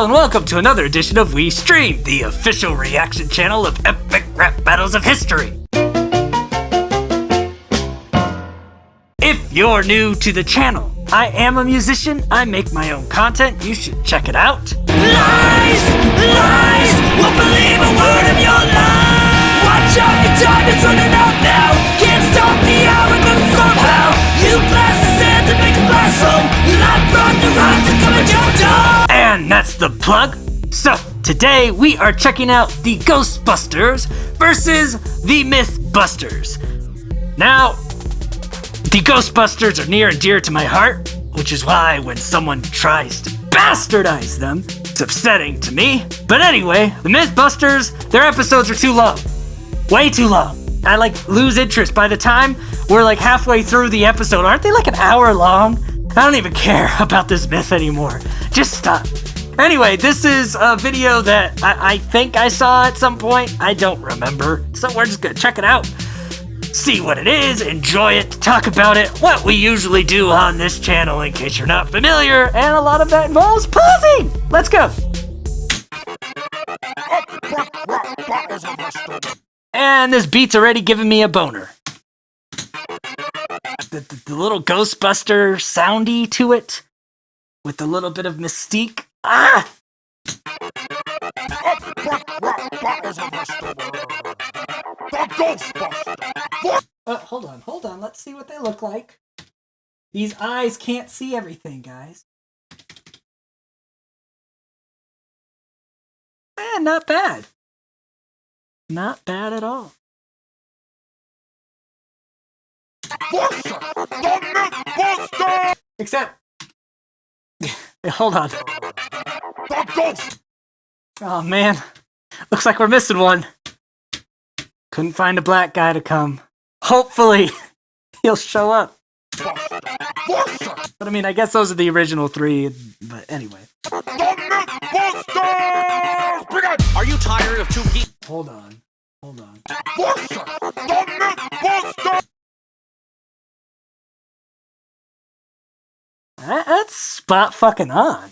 Hello and welcome to another edition of We Stream, the official reaction channel of epic rap battles of history. If you're new to the channel, I am a musician, I make my own content, you should check it out. Lies! Lies! Won't believe a word of your lies! Watch out, your time is running out now! Can't stop the arrogance somehow! You blast the sand to make a blast home! You not brought the rhyme to come at your door! And that's the plug. So, today we are checking out the Ghostbusters versus the Mythbusters. Now, the Ghostbusters are near and dear to my heart, which is why when someone tries to bastardize them, it's upsetting to me. But anyway, the Mythbusters, their episodes are too long. Way too long. I lose interest by the time we're halfway through the episode. Aren't they an hour long? I don't even care about this myth anymore. Just stop. Anyway, this is a video that I think I saw at some point. I don't remember. So we're just gonna check it out. See what it is, enjoy it, talk about it, what we usually do on this channel in case you're not familiar, and a lot of that involves pausing. Let's go. And this beat's already giving me a boner. The little Ghostbuster soundy to it, with a little bit of mystique. Ah! Hold on. Let's see what they look like. These eyes can't see everything, guys. Not bad. Not bad at all. Except... hold on. Oh man, looks like we're missing one. Couldn't find a black guy to come. Hopefully, he'll show up. But I mean, I guess those are the original three, but anyway. Are you tired of two geeks? Hold on. That's spot fucking on.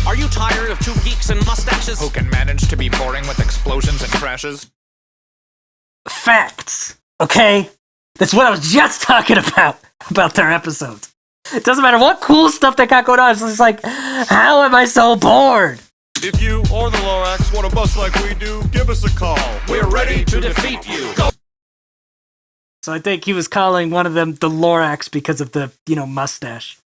Are you tired of two geeks and mustaches who can manage to be boring with explosions and crashes? Facts, okay? That's what I was just talking about their episodes. It doesn't matter what cool stuff they got going on, it's just how am I so bored? If you or the Lorax want to bust like we do, give us a call. We're ready to defeat you. Go. So I think he was calling one of them the Lorax because of the, mustache.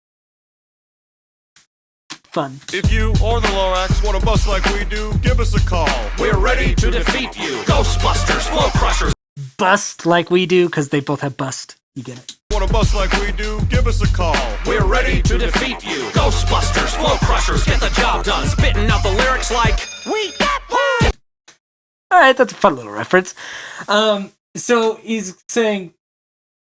Fun. If you or the Lorax want to bust like we do, give us a call. We're ready to defeat you. Ghostbusters, Flow Crushers. Bust like we do, because they both have bust. You get it. Want to bust like we do, give us a call. We're ready to defeat you. Ghostbusters, Flow Crushers, get the job done. Spitting out the lyrics like, we got one! Alright, that's a fun little reference. So he's saying...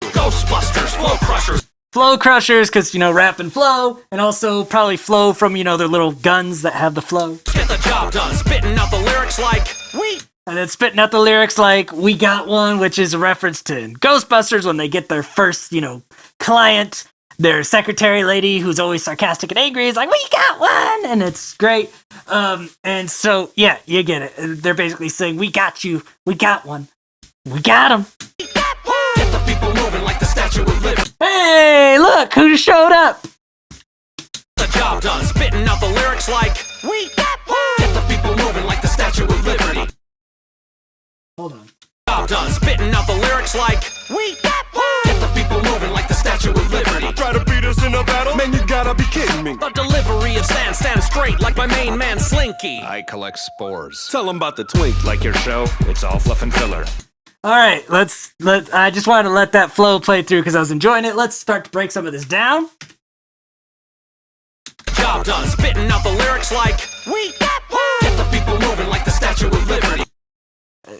Ghostbusters, Flow Crushers. Flow Crushers, because, rap and flow, and also probably flow from, their little guns that have the flow. Get the job done, spitting out the lyrics like, we... And then spitting out the lyrics like, we got one, which is a reference to Ghostbusters when they get their first, client, their secretary lady who's always sarcastic and angry is like, we got one! And it's great. And so, yeah, you get it. They're basically saying, we got you, we got one, we got him. Get the people moving like the Statue of Liberty. Hey, look, who just showed up? The job done, spitting out the lyrics like, we got one! Get the people moving like the Statue of Liberty. Hold on. Job done, spitting out the lyrics like, we got one! Get the people moving like the Statue of Liberty. Try to beat us in a battle? Man, you gotta be kidding me. The delivery of stand straight like my main man Slinky. I collect spores. Tell them about the twink. Like your show, it's all fluff and filler. Alright, I just wanted to let that flow play through because I was enjoying it. Let's start to break some of this down. Job done, spitting out the lyrics like, we got one! Get the people moving like the Statue of Liberty.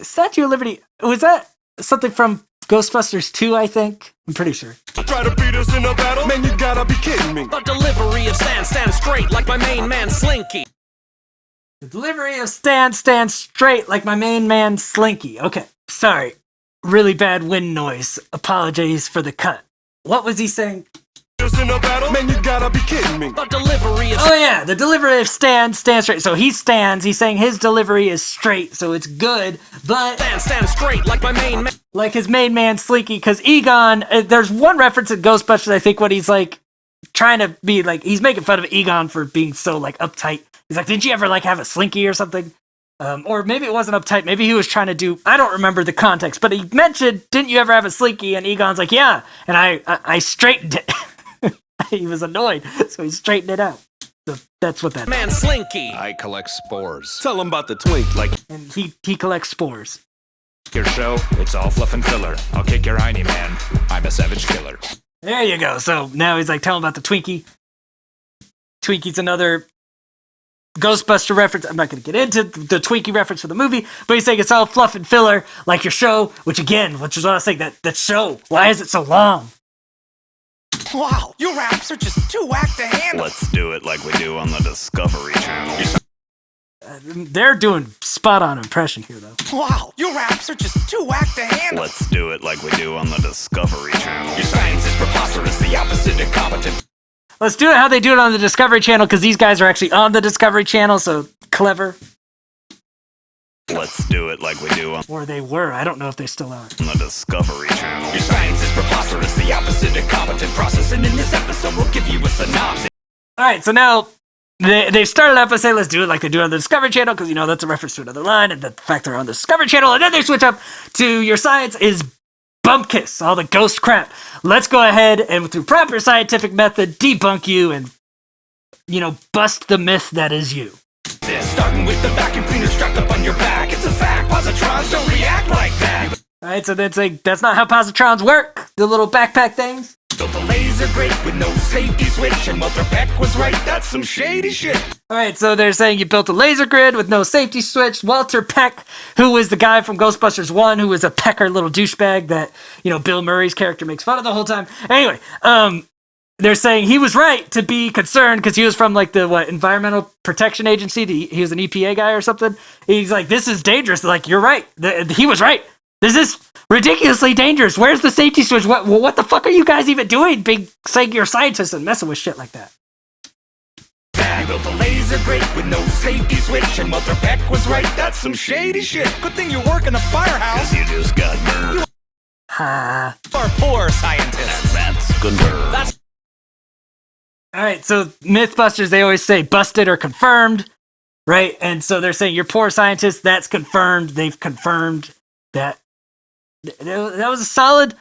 Statue of Liberty, was that something from Ghostbusters 2, I think? I'm pretty sure. Try to beat us in a battle? Man, you gotta be kidding me. The delivery of stand straight like my main man Slinky. The delivery of stand straight like my main man Slinky. Okay, sorry. Really bad wind noise. Apologies for the cut. What was he saying? Just in a battle? Man, you gotta be kidding me. The delivery is Oh yeah, the delivery of stand straight. So he stands, he's saying his delivery is straight, so it's good, but stand straight like my main man. like his main man Slinky, because Egon, there's one reference in Ghostbusters, I think, when he's like trying to be like, he's making fun of Egon for being so like uptight. He's like, didn't you ever like have a Slinky or something? Or maybe it wasn't uptight, maybe he was trying to do, I don't remember the context, but he mentioned, didn't you ever have a Slinky? And Egon's like, yeah, and I straightened it. He was annoyed, so he straightened it out. So that's what that Man Slinky. I collect spores. Tell him about the twink. Like, and he collects spores. Your show, it's all fluff and filler. I'll kick your hiney, man. I'm a savage killer. There you go. So now he's like telling about the Twinkie. Twinkie's another Ghostbuster reference. I'm not going to get into the Twinkie reference for the movie, but he's saying it's all fluff and filler, like your show, which is what I was saying, that show, why is it so long? Wow, your raps are just too whack to handle. Let's do it like we do on the Discovery Channel. They're doing spot-on impression here, though. Wow, your raps are just too whack to handle. Let's do it like we do on the Discovery Channel. Your science is preposterous, the opposite of competent. Let's do it how they do it on the Discovery Channel, because these guys are actually on the Discovery Channel, so clever. Let's do it like we do on Or they were. I don't know if they still are. the Discovery Channel. Your science is preposterous, the opposite of competent process. And in this episode, we'll give you a synopsis. All right, so now they've started off by saying, let's do it like they do on the Discovery Channel, because, that's a reference to another line, and the fact they're on the Discovery Channel, and then they switch up to your science is bumpkiss, all the ghost crap. Let's go ahead and, through proper scientific method, debunk you and, bust the myth that is you. Starting with the vacuum cleaner strapped up on your back. It's a fact, positrons don't react like that. All right, so that's like, that's not how positrons work, the little backpack things. Built a laser grid with no safety switch, and Walter Peck was right, that's some shady shit. All right, so they're saying you built a laser grid with no safety switch. Walter Peck, who was the guy from Ghostbusters 1, who was a pecker little douchebag that, Bill Murray's character makes fun of the whole time. Anyway, they're saying he was right to be concerned because he was from like the Environmental Protection Agency. He was an EPA guy or something. He's like, this is dangerous. They're like, you're right. He was right. This is ridiculously dangerous. Where's the safety switch? What the fuck are you guys even doing? Saying you're scientists and messing with shit like that. You built a laser grid with no safety switch, and Walter Peck was right, that's some shady shit. Good thing you work in a firehouse. 'Cause you just got burned. Ha. For poor scientists. That's good burn. That's All right, so Mythbusters, they always say busted or confirmed, right? And so they're saying you're poor scientists. That's confirmed. They've confirmed that. That was a solid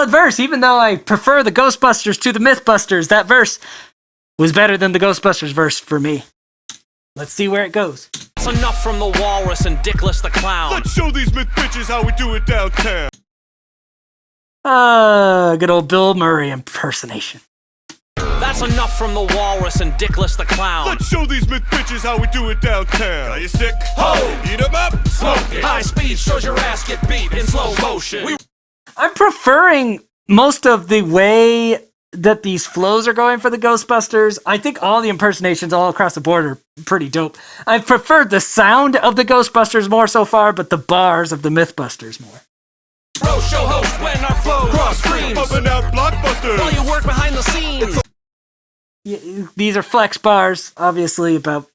verse. Even though I prefer the Ghostbusters to the Mythbusters, that verse was better than the Ghostbusters verse for me. Let's see where it goes. enough from the walrus and Dickless the clown. let's show these myth bitches how we do it downtown. Good old Bill Murray impersonation. That's enough from the walrus and Dickless the clown. Let's show these myth bitches how we do it downtown. Are you sick? Ho! Eat 'em up, smoke it. High speed shows your ass get beat in slow motion. I'm preferring most of the way that these flows are going for the Ghostbusters. I think all the impersonations all across the board are pretty dope. I've preferred the sound of the Ghostbusters more so far, but the bars of the Mythbusters more. Bro show host when our flow cross streams. Pumping out blockbusters. While you work behind the scenes. Yeah, these are flex bars, obviously, about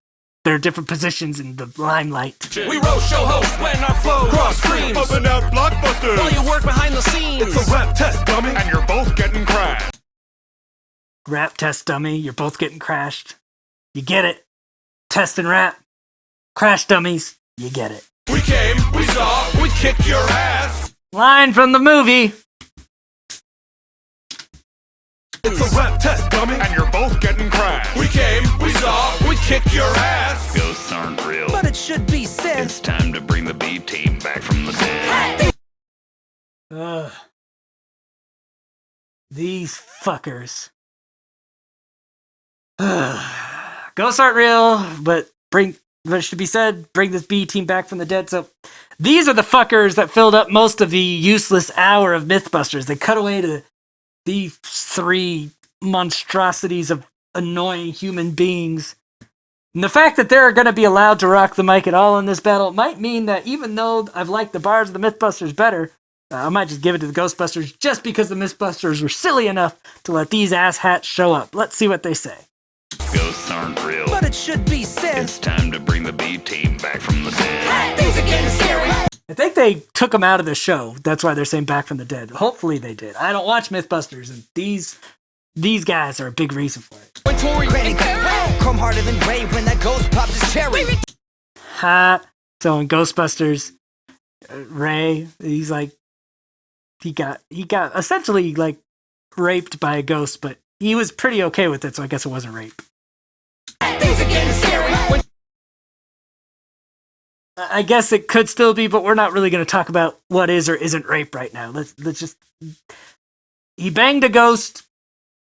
their different positions in the limelight. We roast show host when our flow cross streams. Pumping out blockbusters. While you work behind the scenes. It's a rap test, dummy. And you're both getting crashed. Rap test dummy, you're both getting crashed. You get it. Test and rap. Crash dummies, you get it. We came, we saw, we kicked your ass. Line from the movie. It's a rap test, dummy. And you're both getting crashed. We came, we saw, we kicked your ass. Ghosts aren't real. But it should be said. It's time to bring the B team back from the dead. Ugh. These fuckers. Ghosts aren't real, but it should be said, bring this B team back from the dead. So these are the fuckers that filled up most of the useless hour of Mythbusters. They cut away to these three monstrosities of annoying human beings. And the fact that they're going to be allowed to rock the mic at all in this battle might mean that even though I've liked the bars of the Mythbusters better, I might just give it to the Ghostbusters just because the Mythbusters were silly enough to let these asshats show up. Let's see what they say. Ghosts aren't real. But it should be said. It's time to bring the B-team back from the dead. Things are getting scary. I think they took them out of the show. That's why they're saying back from the dead. Hopefully they did. I don't watch Mythbusters, and these guys are a big reason for it. When Tori come harder than Ray when that ghost popped his cherry. Ha! So in Ghostbusters, Ray, he's like, he got essentially like raped by a ghost, but he was pretty okay with it, so I guess it wasn't rape. Things are getting scary. I guess it could still be, but we're not really going to talk about what is or isn't rape right now. Let's just. He banged a ghost.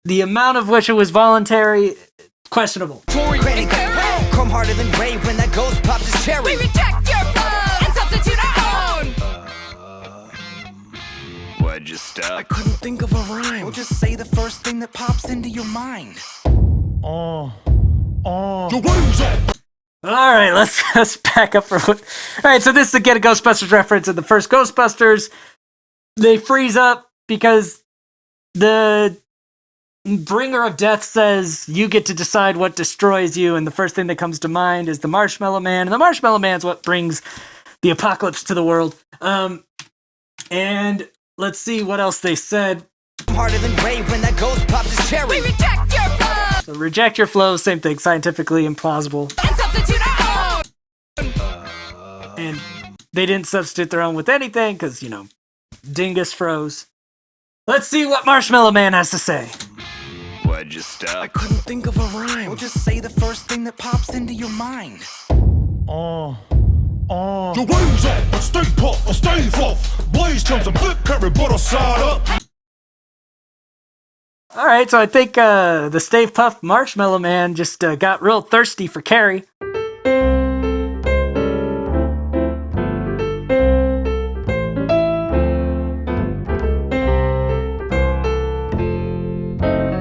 The amount of which it was voluntary, questionable. Tori come harder than Ray when that ghost popped his cherry. We reject your blood and substitute our own. Why'd you stop? I couldn't think of a rhyme. Well, just say the first thing that pops into your mind. Your wings up! All right, let's back up for. All right, so this is again a Ghostbusters reference. In the first Ghostbusters, they freeze up because the bringer of death says you get to decide what destroys you, and the first thing that comes to mind is the Marshmallow Man, and the Marshmallow Man's what brings the apocalypse to the world. And let's see what else they said. Harder than Ray when that ghost popped his cherry. We reject your blood So reject your flow, same thing, scientifically implausible. and substitute our own. And they didn't substitute their own with anything because, Dingus froze. Let's see what Marshmallow Man has to say. Why'd you stop? I couldn't think of a rhyme. Well, just say the first thing that pops into your mind. Your wings up, and stay puff, and stay fluff. Blaze comes and flip carry butter side up. All right, so I think the Stay Puft Marshmallow Man just got real thirsty for Carrie.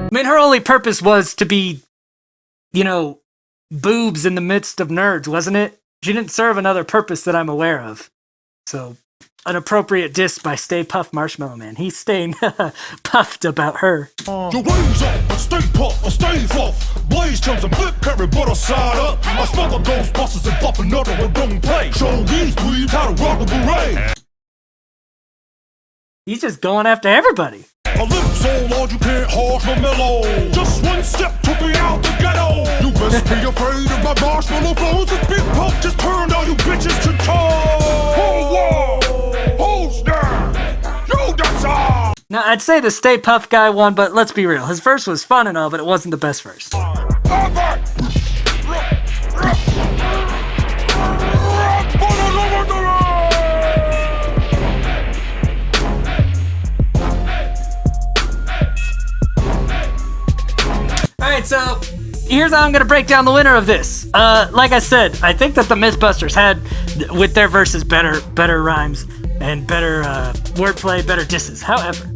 I mean, her only purpose was to be, boobs in the midst of nerds, wasn't it? She didn't serve another purpose that I'm aware of. So, an appropriate diss by Stay Puft Marshmallow Man. He's staying puffed about her. Your wings up, and stay puff, and stay fluff. Blaze comes and flip carry butter side up. I smell the Ghostbusters and pop another one don't play. Show these dweebs how to rock a beret. He's just going after everybody. I live so large you can't harsh my mellow. Just one step took me out the ghetto. You best be afraid of my marshmallow flows. This big pump just turned all you bitches to toes. Whoa, who's there? You that's all. Now, I'd say the Stay Puft guy won, but let's be real. His verse was fun and all, but it wasn't the best verse. Alright, so here's how I'm going to break down the winner of this. Like I said, I think that the Mythbusters had, with their verses, better rhymes and better wordplay, better disses. However,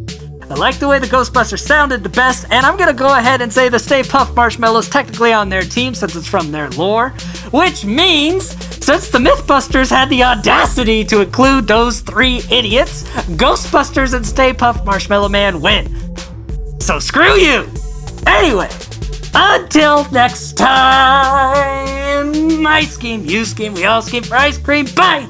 I like the way the Ghostbusters sounded the best, and I'm going to go ahead and say the Stay Puft Marshmallow's technically on their team since it's from their lore, which means since the Mythbusters had the audacity to include those three idiots, Ghostbusters and Stay Puft Marshmallow Man win. So screw you! Anyway, until next time, I scheme, you scheme, we all scheme for ice cream. Bye!